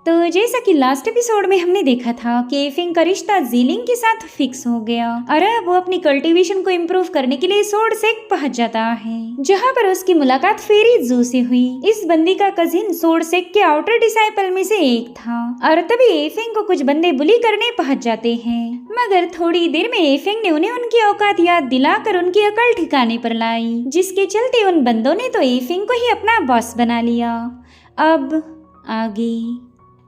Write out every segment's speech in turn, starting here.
तो जैसा कि लास्ट एपिसोड में हमने देखा था कि एफिंग का रिश्ता जीलिंग के साथ फिक्स हो गया और अब वो अपनी कल्टीवेशन को इम्प्रूव करने के लिए स्वॉर्ड सेक पहुंच जाता है, जहां पर उसकी मुलाकात फेरी जू से हुई। इस बंदी का कजिन स्वॉर्ड सेक के आउटर डिसाइपल में से एक था और तभी एफिंग को कुछ बंदे बुली करने पहुंच जाते हैं, मगर थोड़ी देर में एफिंग ने उन्हें उनकी औकात याद दिलाकर उनकी अकल ठिकाने पर लाई, जिसके चलते उन बंदों ने तो एफिंग को ही अपना बॉस बना लिया। अब आगे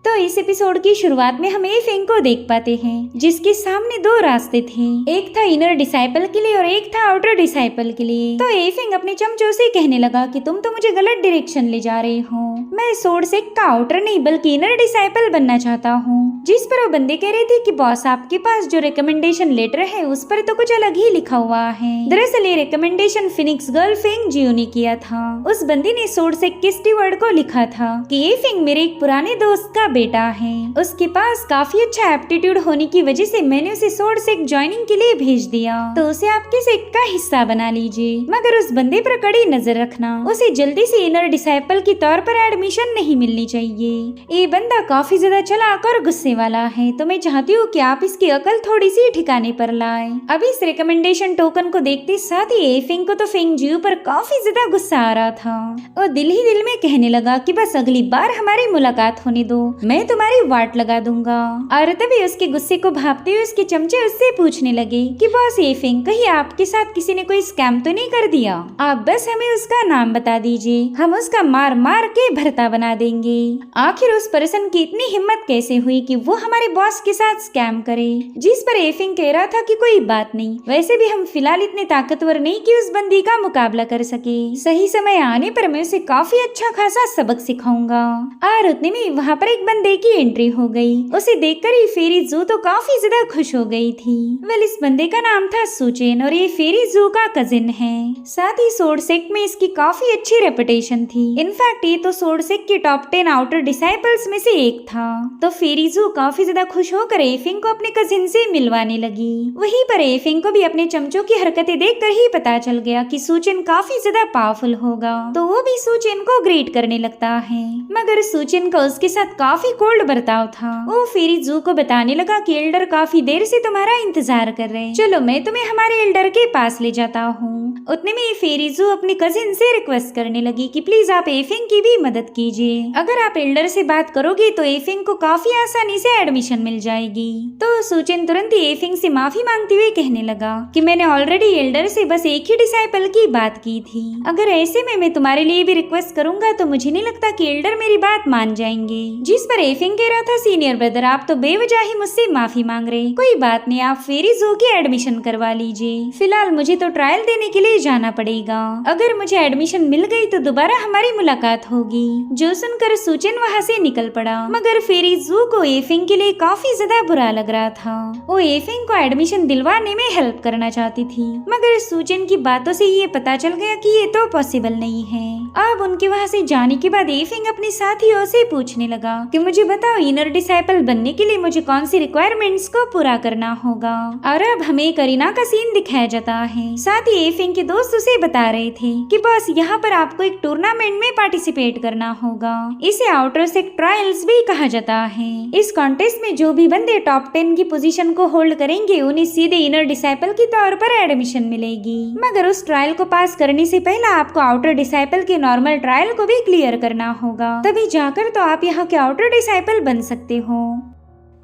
तो इस एपिसोड की शुरुआत में हम एफिंग को देख पाते हैं, जिसके सामने दो रास्ते थे, एक था इनर डिसाइपल के लिए और एक था आउटर डिसाइपल के लिए। तो एफिंग अपने चमचों से कहने लगा कि तुम तो मुझे गलत डायरेक्शन ले जा रहे हो, मैं स्वॉर्ड सेक का आउटर नहीं बल्कि इनर डिसाइपल बनना चाहता हूँ। जिस पर वो बंदे कह रहे थे कि बॉस आपके पास जो रिकमेंडेशन लेटर है उस पर तो कुछ अलग ही लिखा हुआ है। दरअसल ये रिकमेंडेशन फिनिक्स गर्ल फेंग जियो ने किया था। उस बंदी ने स्वॉर्ड सेक के स्टीवर्ड को लिखा था कि एफिंग मेरे एक पुराने दोस्त का बेटा है, उसके पास काफी अच्छा एप्टीट्यूड होने की वजह से मैंने उसे स्वॉर्ड सेक ज्वाइनिंग के लिए भेज दिया, तो उसे आपके सेक का हिस्सा बना लीजिए, मगर उस बंदे पर कड़ी नजर रखना, उसे जल्दी से इनर डिसाइपल के तौर पर एडमिशन नहीं मिलनी चाहिए। ये बंदा काफी ज्यादा चालाक और गुस्से वाला है, तो मैं चाहती हूँ कि आप इसकी अकल थोड़ी सी ठिकाने पर लाए। अब इस रिकमेंडेशन टोकन को देखते साथ ही एफिंग को तो फेंग जियो पर काफी ज्यादा गुस्सा आ रहा था और दिल ही दिल में कहने लगा कि बस अगली बार हमारी मुलाकात होने दो, मैं तुम्हारी वाट लगा दूंगा। और तभी उसके गुस्से को भापते हुए उसके चमचे उससे पूछने लगे कि बॉस एफिंग, कहीं आपके साथ किसी ने कोई स्कैम तो नहीं कर दिया? आप बस हमें उसका नाम बता दीजिए, हम उसका मार मार के भरता बना देंगे। आखिर उस पर्सन की इतनी हिम्मत कैसे हुई कि वो हमारे बॉस के साथ स्कैम करे? जिस पर एफिंग कह रहा था कि कोई बात नहीं, वैसे भी हम फिलहाल इतने ताकतवर नहीं कि उस बंदी का मुकाबला कर सके, सही समय आने पर मैं उसे काफी अच्छा खासा सबक सिखाऊंगा। और उतने में वहाँ पर एक बंदे की एंट्री हो गई। उसे देखकर ही फेरी जू तो काफी ज्यादा खुश हो गई थी। वेल, इस बंदे का नाम था सुचेन और ये फेरी जू का कजिन है। साथ ही स्वॉर्ड सेक में इसकी काफी अच्छी रेपुटेशन थी। इनफैक्ट ये तो स्वॉर्ड सेक के टॉप 10 आउटर डिसाइपल्स में से एक था। तो फेरी जू काफी ज्यादा खुश होकर एफिंग को अपने कजिन से मिलवाने लगी। वहीं पर एफिंग को भी अपने चमचों की हरकतें देखकर ही पता चल गया कि सुचेन काफी ज्यादा पावरफुल होगा, तो वो भी सुचेन को ग्रीट करने लगता है। मगर सुचेन का उसके साथ काफी कोल्ड बर्ताव था। वो फेरी जू को बताने लगा कि एल्डर काफी देर से तुम्हारा इंतजार कर रहे हैं, चलो मैं तुम्हें हमारे एल्डर के पास ले जाता हूँ। उतने में फेरी जू अपनी कजिन से रिक्वेस्ट करने लगी कि प्लीज आप एफिंग की भी मदद कीजिए, अगर आप एल्डर से बात करोगे तो एफिंग को काफी आसानी से एडमिशन मिल जाएगी। तो सुचेन तुरंत ही एफिंग से माफी मांगते हुए कहने लगा कि मैंने ऑलरेडी एल्डर से बस एक ही डिसाइपल की बात की थी, अगर ऐसे में मैं तुम्हारे लिए भी रिक्वेस्ट करूंगा तो मुझे नहीं लगता कि एल्डर मेरी बात मान जाएंगे। जिस पर एफिंग कह रहा था सीनियर ब्रदर, आप तो बेवजह ही मुझसे माफी मांग रहे, कोई बात नहीं, आप फेरी जू की एडमिशन करवा लीजिए, फिलहाल मुझे तो ट्रायल देने के लिए जाना पड़ेगा, अगर मुझे एडमिशन मिल गई तो दोबारा हमारी मुलाकात होगी। जो सुनकर सुचेन वहाँ से निकल पड़ा, मगर फेरी जू को एफिंग के लिए काफी ज्यादा बुरा लग रहा था। वो एफिंग को एडमिशन दिलवाने में हेल्प करना चाहती थी, मगर सुचेन की बातों से ये पता चल गया कि ये तो पॉसिबल नहीं है। अब उनके वहाँ से जाने के बाद एफिंग अपने साथियों से पूछने लगा कि मुझे बताओ इनर डिसाइपल बनने के लिए मुझे कौन सी रिक्वायरमेंट्स को पूरा करना होगा। और अब हमें करीना का सीन दिखाया जाता है। साथ ही एफिंग के दोस्त उसे बता रहे थे कि बस यहाँ पर आपको एक टूर्नामेंट में पार्टिसिपेट करना होगा, इसे आउटर सेक ट्रायल्स भी कहा जाता है। इस कॉन्टेस्ट में जो भी बंदे टॉप 10 की पोजीशन को होल्ड करेंगे उन्हें सीधे इनर डिसाइपल के तौर पर एडमिशन मिलेगी, मगर उस ट्रायल को पास करने से पहले आपको आउटर डिसाइपल के नॉर्मल ट्रायल को भी क्लियर करना होगा, तभी जाकर तो आप यहाँ के आउटर डिसाइपल बन सकते हो।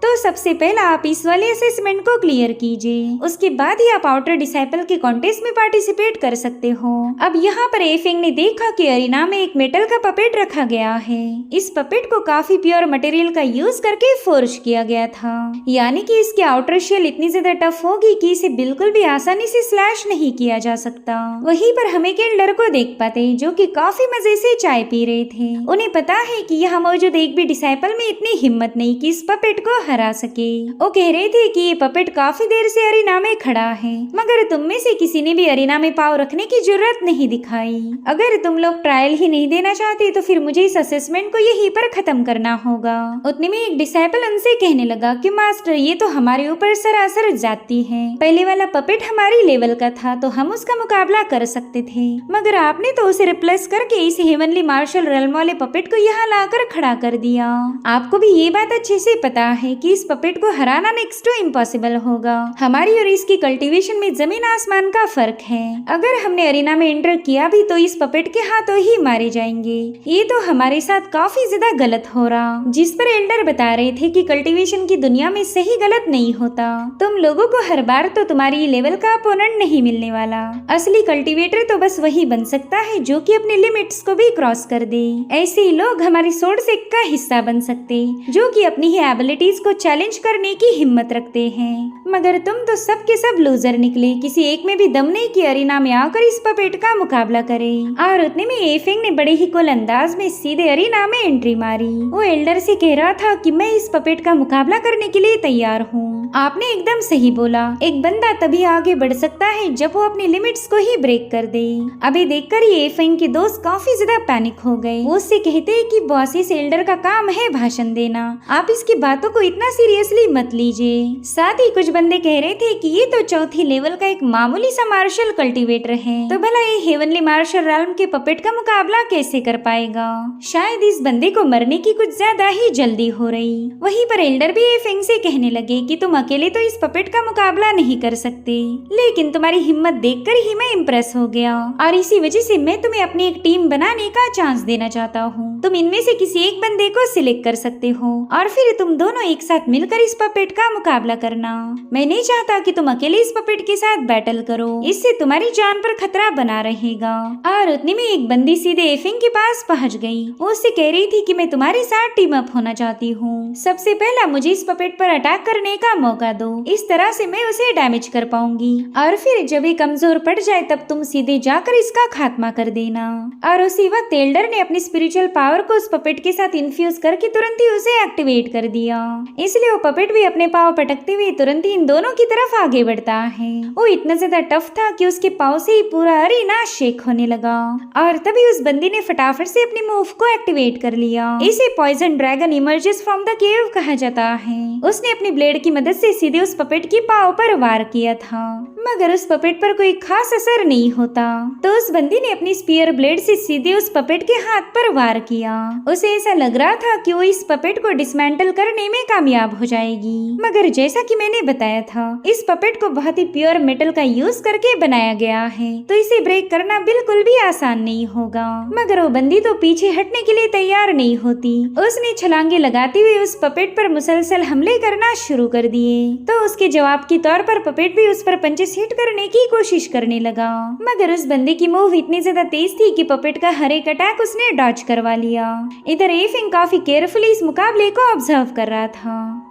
तो सबसे पहले आप इस वाले असेसमेंट को क्लियर कीजिए, उसके बाद ही आप आउटर डिसाइपल के कॉन्टेस्ट में पार्टिसिपेट कर सकते हो। अब यहाँ पर एफिंग ने देखा कि अरीना में एक मेटल का पपेट रखा गया है। इस पपेट को काफी प्योर मटेरियल का यूज करके फोर्ज किया गया था, यानी कि इसकी आउटर शेल इतनी ज्यादा टफ होगी कि इसे बिल्कुल भी आसानी से स्लैश नहीं किया जा सकता। वहीं पर हम एक एल्डर को देख पाते हैं जो कि काफी मजे से चाय पी रहे थे। उन्हें पता है कि यहाँ मौजूद एक भी डिसाइपल में इतनी हिम्मत नहीं कि इस पपेट को हरा सके। वो कह रहे थे कि ये पपेट काफी देर से अरीना में खड़ा है, मगर तुम में से किसी ने भी अरीना में पाँव रखने की जरूरत नहीं दिखाई। अगर तुम लोग ट्रायल ही नहीं देना चाहते तो फिर मुझे इस असेसमेंट को यहीं पर खत्म करना होगा। उतने में एक डिसाइपल उनसे कहने लगा कि मास्टर, ये तो हमारे ऊपर सरासर जाती है। पहले वाला पपेट हमारी लेवल का था तो हम उसका मुकाबला कर सकते थे, मगर आपने तो उसे रिप्लेस करके इस हेवनली मार्शल रेल्म वाले पपेट को यहाँ लाकर खड़ा कर दिया। आपको भी ये बात अच्छे से पता है कि इस पपेट को हराना नेक्स्ट टू इम्पॉसिबल होगा। हमारी और इसकी कल्टीवेशन में जमीन आसमान का फर्क है। अगर हमने अरीना में एंटर किया भी तो इस पपेट के हाथों ही मारे जाएंगे। ये तो हमारे साथ काफी ज्यादा गलत हो रहा। जिस पर एल्डर बता रहे थे कि कल्टीवेशन की दुनिया में सही गलत नहीं होता। तुम लोगों को हर बार तो तुम्हारी लेवल का अपोनेंट नहीं मिलने वाला। असली कल्टीवेटर तो बस वही बन सकता है जो कि अपने लिमिट्स को भी क्रॉस कर दे। ऐसे ही लोग हमारी सोर्ड सेक का हिस्सा बन सकते जो कि अपनी ही एबिलिटीज को चैलेंज करने की हिम्मत रखते हैं। मगर तुम तो सब के सब लूजर निकले। किसी एक में भी दम नहीं कि अरीना में आकर इस पपेट का मुकाबला करे। और उतने में एफिंग ने बड़े ही कुल अंदाज में सीधे अरीना में एंट्री मारी। वो एल्डर से कह रहा था कि मैं इस पपेट का मुकाबला करने के लिए तैयार हूँ। आपने एकदम सही बोला। एक बंदा तभी आगे बढ़ सकता है जब वो अपनी लिमिट्स को ही ब्रेक कर दे। अभी देखकर ये एफिंग के दोस्त काफी ज्यादा पैनिक हो गए। वो उससे कहते हैं कि बॉस, इस एल्डर का काम है भाषण देना, आप इसकी बातों को इतना सीरियसली मत लीजिए। साथ ही कुछ बंदे कह रहे थे कि ये तो चौथी लेवल का एक मामूली सा मार्शल कल्टीवेटर है, तो भला ये हेवनली मार्शल रेल्म के पपेट का मुकाबला कैसे कर पाएगा। शायद इस बंदे को मरने की कुछ ज्यादा ही जल्दी हो रही। वहीं पर एल्डर भी एफिंग से कहने लगे कि तुम अकेले तो इस पपेट का मुकाबला नहीं कर सकते, लेकिन तुम्हारी हिम्मत देखकर ही मैं इम्प्रेस हो गया और इसी वजह से मैं तुम्हें अपनी एक टीम बनाने का चांस देना चाहता हूँ। तुम इनमें से किसी एक बंदे को सिलेक्ट कर सकते हो और फिर तुम दोनों एक साथ मिलकर इस पपेट का मुकाबला करना। मैं नहीं चाहता कि तुम अकेले इस पपेट के साथ बैटल करो, इससे तुम्हारी जान पर खतरा बना रहेगा। और उतने में एक बंदी सीधे एफिंग के पास पहुँच गई। वो उससे कह रही थी कि मैं तुम्हारे साथ टीम अप होना चाहती हूँ। सबसे पहला मुझे इस पपेट पर अटैक करने का मौका दो, इस तरह से मैं उसे डैमेज कर पाऊंगी और फिर जब ये कमजोर पड़ जाए तब तुम सीधे जाकर इसका खात्मा कर देना। और उसी वक्त एल्डर ने अपनी स्पिरिचुअल पावर को उस पपेट के साथ इन्फ्यूज करके तुरंत ही उसे एक्टिवेट कर दिया। इसलिए वो पपेट भी अपने पाँव पटकते हुए तुरंत ही इन दोनों की तरफ आगे बढ़ता है। वो इतना ज्यादा टफ था कि उसके पाँव से ही पूरा अरीना शेक होने लगा। और तभी उस बंदी ने फटाफट से अपनी मूव को एक्टिवेट कर लिया। इसे poison dragon emerges from the cave कहा जाता है। उसने अपनी ब्लेड की मदद से सीधे उस पपेट की पाँव पर वार किया था, मगर उस पपेट पर कोई खास असर नहीं होता। तो उस बंदी ने अपनी स्पीयर ब्लेड से सीधे उस पपेट के हाथ पर वार किया। उसे ऐसा लग रहा था कि वो इस पपेट को डिसमेंटल करने में कामयाब हो जाएगी, मगर जैसा कि मैंने बताया था इस पपेट को बहुत ही प्योर मेटल का यूज करके बनाया गया है, तो इसे ब्रेक करना बिल्कुल भी आसान नहीं होगा। मगर वो बंदी तो पीछे हटने के लिए तैयार नहीं होती। उसने छलांगे लगाते हुए उस पपेट पर मुसलसल हमले करना शुरू कर दिए। तो उसके जवाब के तौर पर पपेट भी उस पर पंचेस हिट करने की कोशिश करने लगा, मगर उस बंदे की मूव इतनी ज्यादा तेज थी कि पपेट का हर एक अटैक उसने डॉज करवा लिया। इधर एफिंग काफी केयरफुली इस मुकाबले को ऑब्जर्व कर रहा था।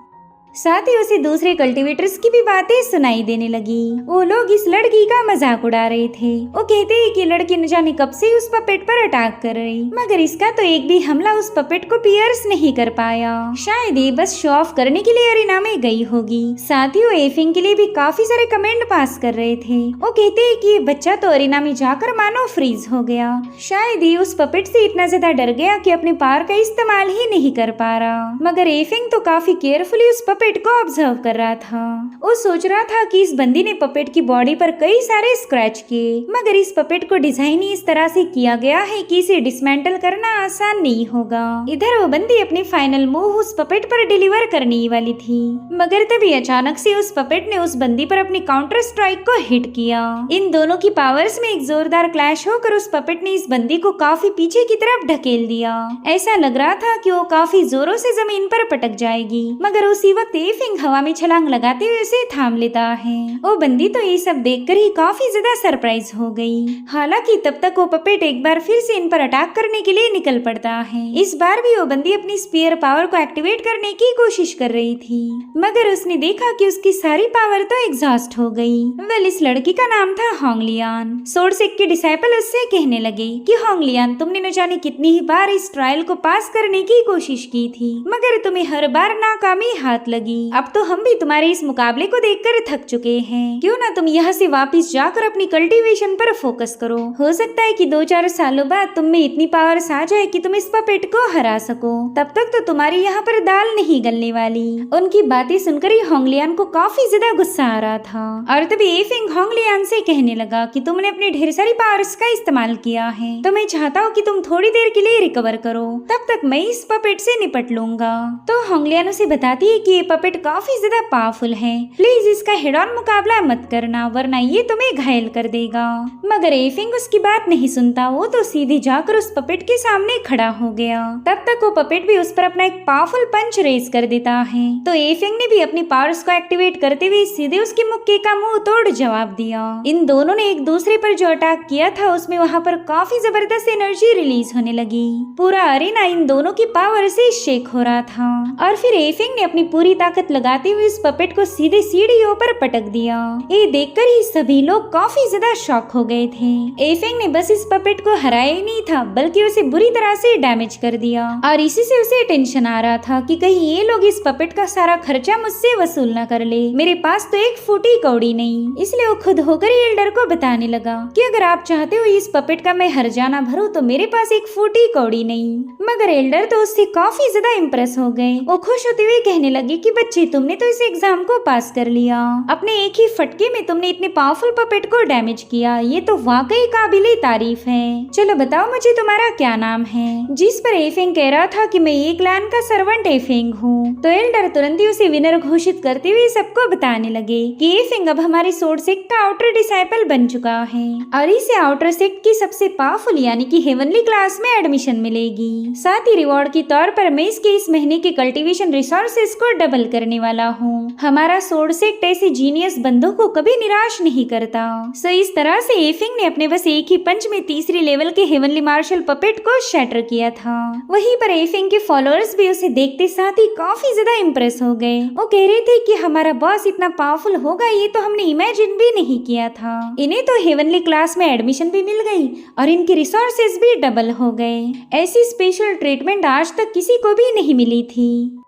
साथ ही उसे दूसरे कल्टीवेटर्स की भी बातें सुनाई देने लगी। वो लोग इस लड़की का मजाक उड़ा रहे थे। वो कहते हैं कि लड़की न जाने कब से उस पपेट पर अटैक कर रही, मगर इसका तो एक भी हमला उस पपेट को पियर्स नहीं कर पाया। शायद ये बस शो ऑफ करने के लिए अरीना में गई होगी। साथ ही वो एफिंग के लिए भी काफी सारे कमेंट पास कर रहे थे। वो कहते हैं कि ये बच्चा तो अरीना में जाकर मानो फ्रीज हो गया। शायद ये उस पपेट से इतना ज्यादा डर गया कि अपने पावर का इस्तेमाल ही नहीं कर पा रहा। मगर एफिंग तो काफी केयरफुली उस पपेट को ऑब्जर्व कर रहा था। वो सोच रहा था कि इस बंदी ने पपेट की बॉडी पर कई सारे स्क्रैच किए, मगर इस पपेट को डिजाइन ही इस तरह से किया गया है कि इसे डिसमेंटल करना आसान नहीं होगा। इधर वो बंदी अपनी फाइनल मूव उस पपेट पर डिलीवर करने वाली थी, मगर तभी अचानक से उस पपेट ने उस बंदी पर अपनी काउंटर स्ट्राइक को हिट किया। इन दोनों की पावर्स में एक जोरदार क्लैश होकर उस पपेट ने इस बंदी को काफी पीछे की तरफ ढकेल दिया। ऐसा लग रहा था कि वो काफी जोरों से जमीन पर पटक जाएगी, मगर उसी वक्त एफिंग हवा में छलांग लगाते हुए उसे थाम लेता है। वो बंदी तो ये सब देखकर ही काफी ज्यादा सरप्राइज हो गई। हालांकि तब तक वो पपेट एक बार फिर से इन पर अटैक करने के लिए निकल पड़ता है। इस बार भी वो बंदी अपनी स्पीयर पावर को एक्टिवेट करने की कोशिश कर रही थी, मगर उसने देखा कि उसकी सारी पावर तो एग्जॉस्ट हो गई। वेल, इस लड़की का नाम था होंगलियान। सोर्ड सेक के डिसाइपल उससे कहने लगे कि होंगलियान, तुमने न जाने कितनी ही बार इस ट्रायल को पास करने की कोशिश की थी, मगर तुम्हें हर बार नाकामी हाथ लगी, अब तो हम भी तुम्हारे इस मुकाबले को देखकर थक चुके हैं। क्यों ना तुम यहाँ से वापस जाकर अपनी कल्टीवेशन पर फोकस करो। हो सकता है कि 2-4 सालों बाद तुम में इतनी पावर्स आ जाए कि तुम इस पपेट को हरा सको। तब तक तो तुम्हारी यहाँ पर दाल नहीं गलने वाली। उनकी बातें सुनकर ही होंगलियान को काफी ज्यादा गुस्सा आ रहा था और तभी एफिंग होंगलियान से कहने लगा कि तुमने अपनी ढेर सारी पावर्स का इस्तेमाल किया है, तो मैं चाहता हूँ कि तुम थोड़ी देर के लिए रिकवर करो, तब तक मैं इस पपेट से निपट लूंगा। तो होंगलियान उसे बताती है कि ये पपेट काफी ज्यादा पावरफुल है, प्लीज इसका हेड ऑन मुकाबला मत करना वरना ये तुम्हें घायल कर देगा। मगर एफिंग उसकी बात नहीं सुनता, वो तो सीधे जाकर उस पपेट के सामने खड़ा हो गया। तब तक वो पपेट भी उस पर अपना एक पावरफुल पंच रेज कर देता है। तो एफिंग ने भी अपनी पावर्स को एक्टिवेट करते हुए सीधे उसके मुक्के का मुंह तोड़ जवाब दिया। इन दोनों ने एक दूसरे पर जो अटैक किया था उसमें वहाँ पर काफी जबरदस्त एनर्जी रिलीज होने लगी। पूरा अरेना इन दोनों की पावर से शेक हो रहा था और फिर एफिंग ने अपनी पूरी ताकत लगाते हुए इस पपेट को सीधे सीढ़ियों पर पटक दिया। ये देखकर ही सभी लोग काफी ज्यादा शॉक हो गए थे। एफिंग ने बस इस पपेट को हराया ही नहीं था बल्कि उसे बुरी तरह से डैमेज कर दिया और इसी से उसे टेंशन आ रहा था कि कहीं ये लोग इस पपेट का सारा खर्चा मुझसे वसूल न कर ले। मेरे पास तो एक फूटी कौड़ी नहीं। इसलिए वो खुद होकर ही एल्डर को बताने लगा कि अगर आप चाहते हो इस पपेट का मैं हर जाना भरूं तो मेरे पास एक फूटी कौड़ी नहीं। मगर एल्डर तो उससे काफी ज्यादा इम्प्रेस हो गए। वो खुश होते हुए कहने लगे कि बच्चे तुमने तो इस एग्जाम को पास कर लिया, अपने एक ही फटके में तुमने इतने पावरफुल पपेट को डैमेज किया, ये तो वाकई काबिले तारीफ है। चलो बताओ मुझे तुम्हारा क्या नाम है। जिस पर एफिंग कह रहा था कि मैं एक क्लैन का सर्वेंट एफिंग हूँ। तो एल्डर तुरंत ही उसे विनर घोषित करते हुए सबको बताने लगे कि एफिंग अब हमारे सोर्ड सेक्ट का आउटर डिसाइपल बन चुका है और इसे आउटर सेक्ट की सबसे पावरफुल यानी कि हेवनली क्लास में एडमिशन मिलेगी। साथ ही रिवॉर्ड के तौर पर मैं इसके इस महीने के कल्टीवेशन रिसोर्सेज को डबल करने वाला हूँ। हमारा सोर्ड सेक्ट ऐसे जीनियस बंदों को कभी निराश नहीं करता। सो इस तरह से एफिंग ने अपने बस एक ही पंच में तीसरी लेवल के हेवनली मार्शल पपेट को शैटर किया था। वहीं पर एफिंग के फॉलोअर्स भी उसे देखते साथ ही काफी ज्यादा इम्प्रेस हो गए। वो कह रहे थे कि हमारा बॉस इतना पावरफुल होगा ये तो हमने इमेजिन भी नहीं किया था। इन्हें तो हेवनली क्लास में एडमिशन भी मिल गई और इनके रिसोर्सेज भी डबल हो गए। ऐसी स्पेशल ट्रीटमेंट आज तक किसी को भी नहीं मिली थी।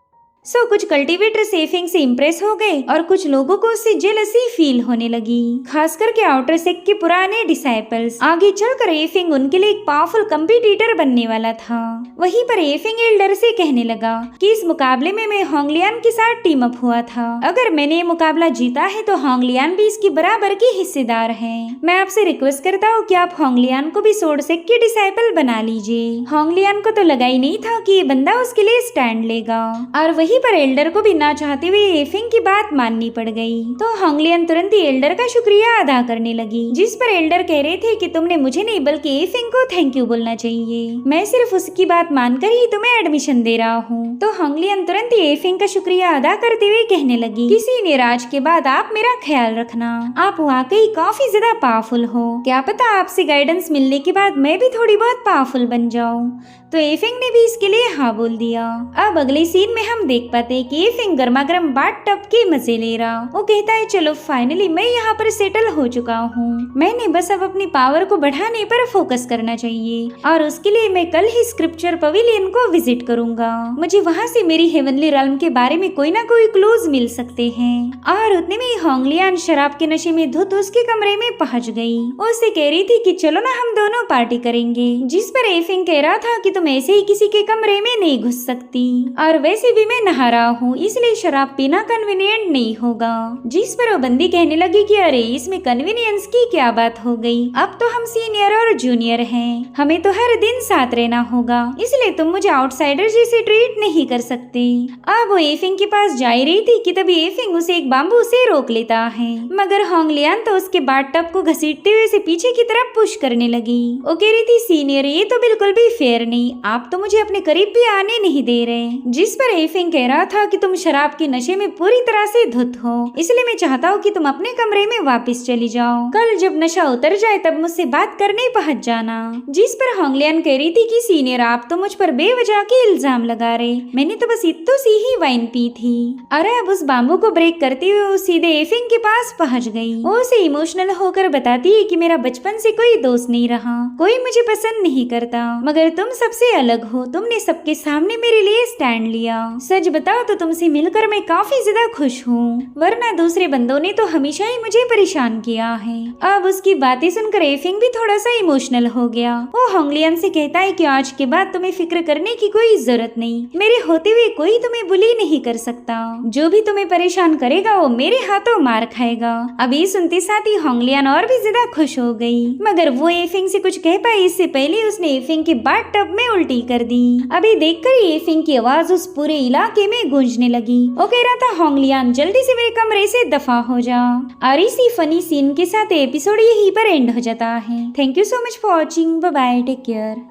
कुछ कल्टीवेटर्स एफिंग से इम्प्रेस हो गए और कुछ लोगों को उससे जेलसी फील होने लगी, खास करके आउटर सेक्ट के पुराने डिसाइपल्स। आगे चलकर एफिंग उनके लिए एक पावरफुल कंपटीटर बनने वाला था। वहीं पर एफिंग एल्डर से कहने लगा कि इस मुकाबले में मैं होंगलियान के साथ टीम अप हुआ था। अगर मैंने ये मुकाबला जीता है तो होंगलियान भी इसकी बराबर की हिस्सेदार है। मैं आपसे रिक्वेस्ट करता हूँ कि आप होंगलियान को भी सोर्ड सेक्ट के डिसाइपल बना लीजिए। होंगलियान को तो लगा ही नहीं था कि ये बंदा उसके लिए स्टैंड लेगा और वही पर एल्डर को भी ना चाहते हुए एफिंग की बात माननी पड़ गई। तो होंगलियन तुरंत ही एल्डर का शुक्रिया अदा करने लगी, जिस पर एल्डर कह रहे थे कि तुमने मुझे नहीं बल्कि एफिंग को थैंक यू बोलना चाहिए। मैं सिर्फ उसकी बात मानकर ही तुम्हें एडमिशन दे रहा हूँ। तो होंगलियन तुरंत ही एफिंग का शुक्रिया अदा करते हुए कहने लगी कि सीनियर आज के बाद आप मेरा ख्याल रखना। आप वाकई काफी ज्यादा पावरफुल हो। क्या पता आपसे गाइडेंस मिलने के बाद मैं भी थोड़ी बहुत पावरफुल बन जाऊँ। तो एफिंग ने भी इसके लिए हाँ बोल दिया। अब अगले सीन में हम देख पाते हैं कि एफिंग गर्मा गर्म बाथ टब के मजे ले रहा। वो कहता है चलो फाइनली मैं यहाँ पर सेटल हो चुका हूँ। मैंने बस अब अपनी पावर को बढ़ाने पर फोकस करना चाहिए और उसके लिए मैं कल ही स्क्रिप्चर पवेलियन को विजिट करूंगा। मुझे वहाँ से मेरी हेवनली रल्म के बारे में कोई ना कोई क्लूज मिल सकते हैं। और उतने में होंगलियान शराब के नशे में धुत उसके कमरे में पहुँच गई। वो उससे कह रही थी कि चलो ना हम दोनों पार्टी करेंगे, जिस पर एफिंग कह रहा था कि तुम ऐसे ही किसी के कमरे में नहीं घुस सकती और वैसे भी मैं नहा रहा हूँ इसलिए शराब पीना कन्वीनियंट नहीं होगा। जिस पर वो बंदी कहने लगी कि अरे इसमें कन्वीनियंस की क्या बात हो गई, अब तो हम सीनियर और जूनियर हैं, हमें तो हर दिन साथ रहना होगा, इसलिए तुम मुझे आउटसाइडर जैसे ट्रीट नहीं कर सकते। अब वो एफिंग के पास जा रही थी कि तभी एफिंग उसे एक बाम्बू से रोक लेता है, मगर होंगलियान तो उसके बाथ टब को घसीटते हुए उसे पीछे की तरफ पुश करने लगी। वो कह रही थी सीनियर ये तो बिल्कुल भी फेयर नहीं, आप तो मुझे अपने करीब भी आने नहीं दे रहे। जिस पर एफिंग कह रहा था कि तुम शराब के नशे में पूरी तरह से धुत हो, इसलिए मैं चाहता हूँ कि तुम अपने कमरे में वापस चली जाओ। कल जब नशा उतर जाए तब मुझसे बात करने पहुँच जाना। जिस पर होंगलियान कह रही थी कि सीनियर आप तो मुझ पर बेवजह के इल्जाम लगा रहे, मैंने तो बस इत्तो सी ही वाइन पी थी। अरे अब उस बाम्बू को ब्रेक करते हुए वो सीधे एफिंग के पास पहुँच गई। वो उसे इमोशनल होकर बताती है कि मेरा बचपन से कोई दोस्त नहीं रहा, कोई मुझे पसंद नहीं करता, मगर तुम सबसे अलग हो, तुमने सबके सामने मेरे लिए स्टैंड लिया। सच सच बताओ तो तुमसे मिलकर मैं काफी ज्यादा खुश हूँ, वरना दूसरे बंदों ने तो हमेशा ही मुझे परेशान किया है। अब उसकी बातें सुनकर एफिंग भी थोड़ा सा इमोशनल हो गया। वो होंगलियन से कहता है कि आज के बाद तुम्हें फिक्र करने की कोई जरूरत नहीं, मेरे होते हुए कोई तुम्हें बुली नहीं कर सकता, जो भी तुम्हें परेशान करेगा वो मेरे हाथों मार खाएगा। अभी सुनते साथ ही होंगलियन और भी ज्यादा खुश हो गई, मगर वो एफिंग से कुछ कह पाई इससे पहले उसने एफिंग के बाथ टब में उल्टी कर दी। अभी देखकर एफिंग की आवाज उस पूरे इलाके में गूंजने लगी। वो कह रहा था, होंगलियन जल्दी से मेरे कमरे से दफा हो जा। और इसी फनी सीन के साथ एपिसोड यहीं पर एंड हो जाता है। Thank you so much for watching. Bye bye, take care.